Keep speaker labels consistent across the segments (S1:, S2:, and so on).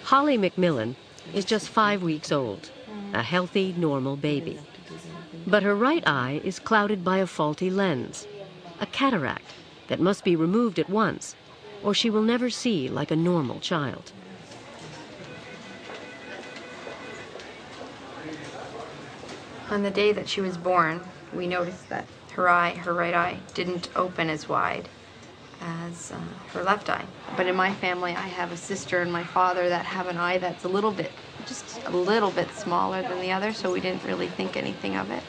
S1: Holly McMillan is just 5 weeks old, a healthy, normal baby. But her right eye is clouded by a faulty lens, a cataract that must be removed at once, or she will never see like a normal child.
S2: On the day that she was born, we noticed that her right eye, didn't open as wide as her left eye. But in my family, I have a sister and my father that have an eye that's just a little bit smaller than the other, so we didn't really think anything of it.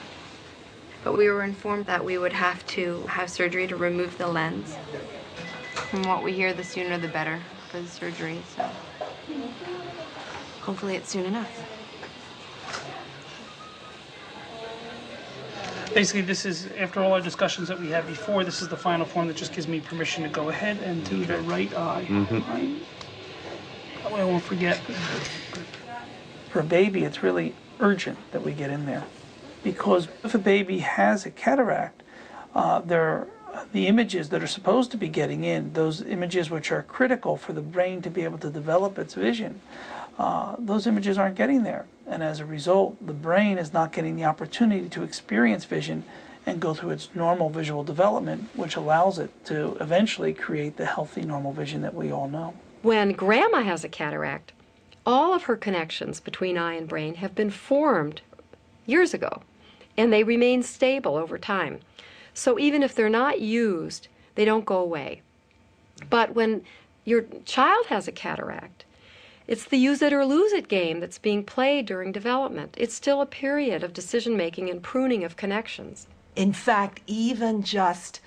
S2: But we were informed that we would have to have surgery to remove the lens. From what we hear, the sooner the better for the surgery, so hopefully it's soon enough.
S3: Basically, this is, after all our discussions that we had before, this is the final form that just gives me permission to go ahead and do the right eye. Right? That way I won't forget. For a baby, it's really urgent that we get in there. Because if a baby has a cataract, the images that are supposed to be getting in, those images which are critical for the brain to be able to develop its vision, those images aren't getting there. And as a result, the brain is not getting the opportunity to experience vision and go through its normal visual development, which allows it to eventually create the healthy, normal vision that we all know.
S4: When Grandma has a cataract, all of her connections between eye and brain have been formed years ago, and they remain stable over time. So even if they're not used, they don't go away. But when your child has a cataract, it's the use it or lose it game that's being played during development. It's still a period of decision-making and pruning of connections.
S5: In fact, even just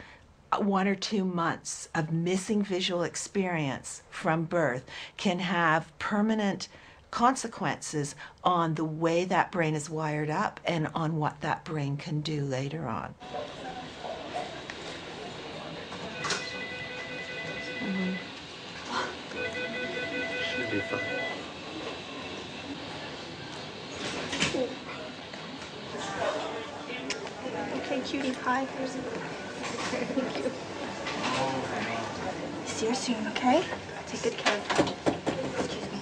S5: 1 or 2 months of missing visual experience from birth can have permanent consequences on the way that brain is wired up and on what that brain can do later on.
S6: Should be fine.
S7: Okay, cutie pie. Here's a... Thank you. See you soon, okay? Take good care of her. Excuse me.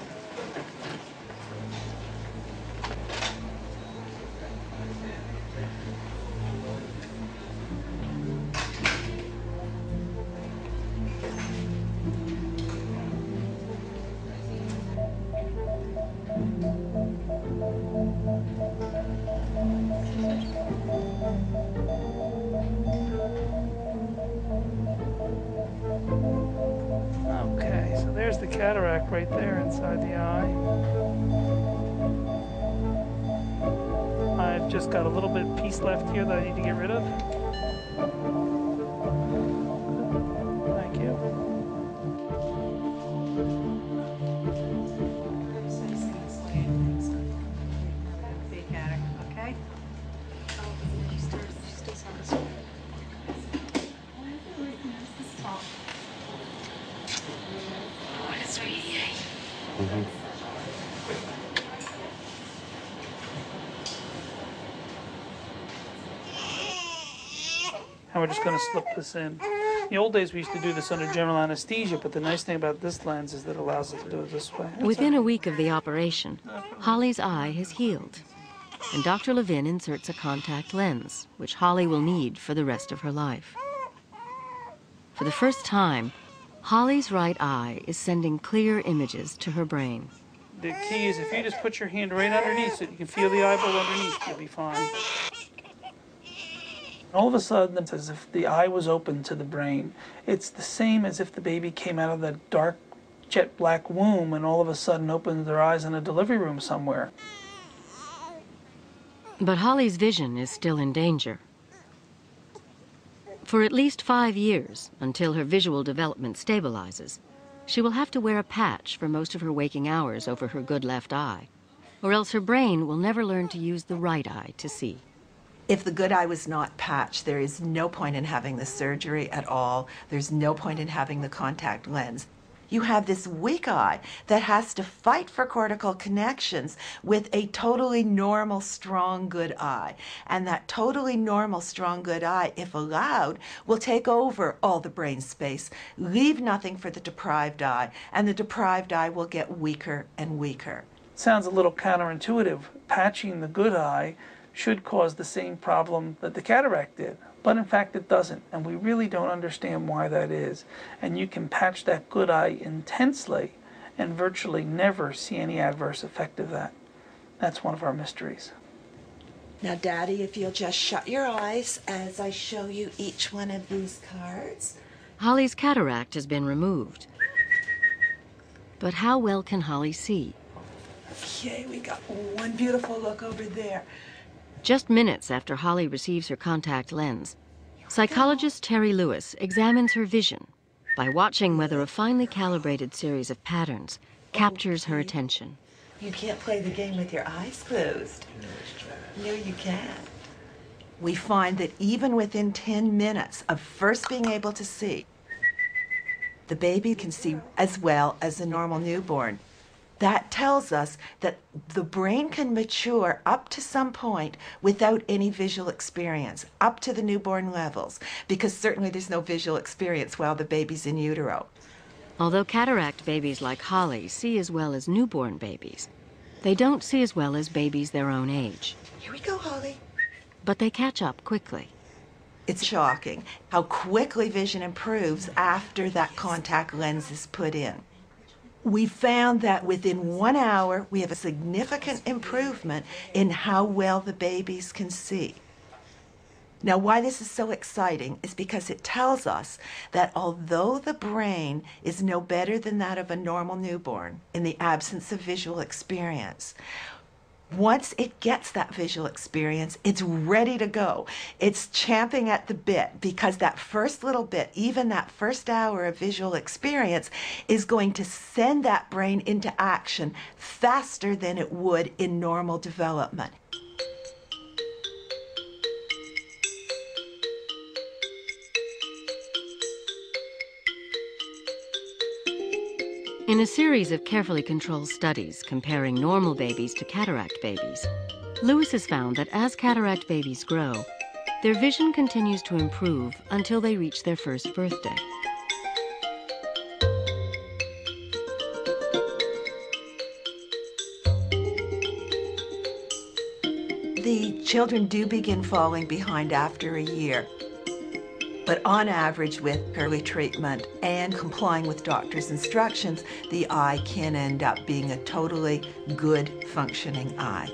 S3: Okay, so there's the cataract right there inside the eye. I've just got a little bit piece left here that I need to get rid of. Thank you.
S5: Okay?
S3: And we're just going to slip this in. In the old days, we used to do this under general anesthesia, but the nice thing about this lens is that it allows us to do it this way.
S1: Within a week of the operation, Holly's eye has healed, and Dr. Levin inserts a contact lens, which Holly will need for the rest of her life. For the first time, Holly's right eye is sending clear images to her brain.
S3: The key is if you just put your hand right underneath it, you can feel the eyeball underneath, you'll be fine. All of a sudden, it's as if the eye was open to the brain. It's the same as if the baby came out of that dark, jet black womb and all of a sudden opened their eyes in a delivery room somewhere.
S1: But Holly's vision is still in danger. For at least 5 years, until her visual development stabilizes, she will have to wear a patch for most of her waking hours over her good left eye, or else her brain will never learn to use the right eye to see.
S5: If the good eye was not patched, there is no point in having the surgery at all. There's no point in having the contact lens. You have this weak eye that has to fight for cortical connections with a totally normal, strong, good eye. And that totally normal, strong, good eye, if allowed, will take over all the brain space, leave nothing for the deprived eye, and the deprived eye will get weaker and weaker.
S3: Sounds a little counterintuitive. Patching the good eye should cause the same problem that the cataract did. But in fact it doesn't, and we really don't understand why that is. And you can patch that good eye intensely and virtually never see any adverse effect of that. That's one of our mysteries.
S5: Now, Daddy, if you'll just shut your eyes as I show you each one of these cards.
S1: Holly's cataract has been removed. But how well can Holly see?
S5: Okay, we got one beautiful look over there.
S1: Just minutes after Holly receives her contact lens, psychologist Terry Lewis examines her vision by watching whether a finely calibrated series of patterns captures her attention.
S5: You can't play the game with your eyes closed. No, you can't. We find that even within 10 minutes of first being able to see, the baby can see as well as a normal newborn. That tells us that the brain can mature up to some point without any visual experience, up to the newborn levels, because certainly there's no visual experience while the baby's in utero.
S1: Although cataract babies like Holly see as well as newborn babies, they don't see as well as babies their own age.
S5: Here we go, Holly.
S1: But they catch up quickly.
S5: It's shocking how quickly vision improves after that contact lens is put in. We found that within 1 hour, we have a significant improvement in how well the babies can see. Now, why this is so exciting is because it tells us that although the brain is no better than that of a normal newborn in the absence of visual experience, once it gets that visual experience, it's ready to go. It's champing at the bit because that first little bit, even that first hour of visual experience, is going to send that brain into action faster than it would in normal development.
S1: In a series of carefully controlled studies comparing normal babies to cataract babies, Lewis has found that as cataract babies grow, their vision continues to improve until they reach their first birthday.
S5: The children do begin falling behind after a year. But on average, with early treatment and complying with doctor's instructions, the eye can end up being a totally good functioning eye.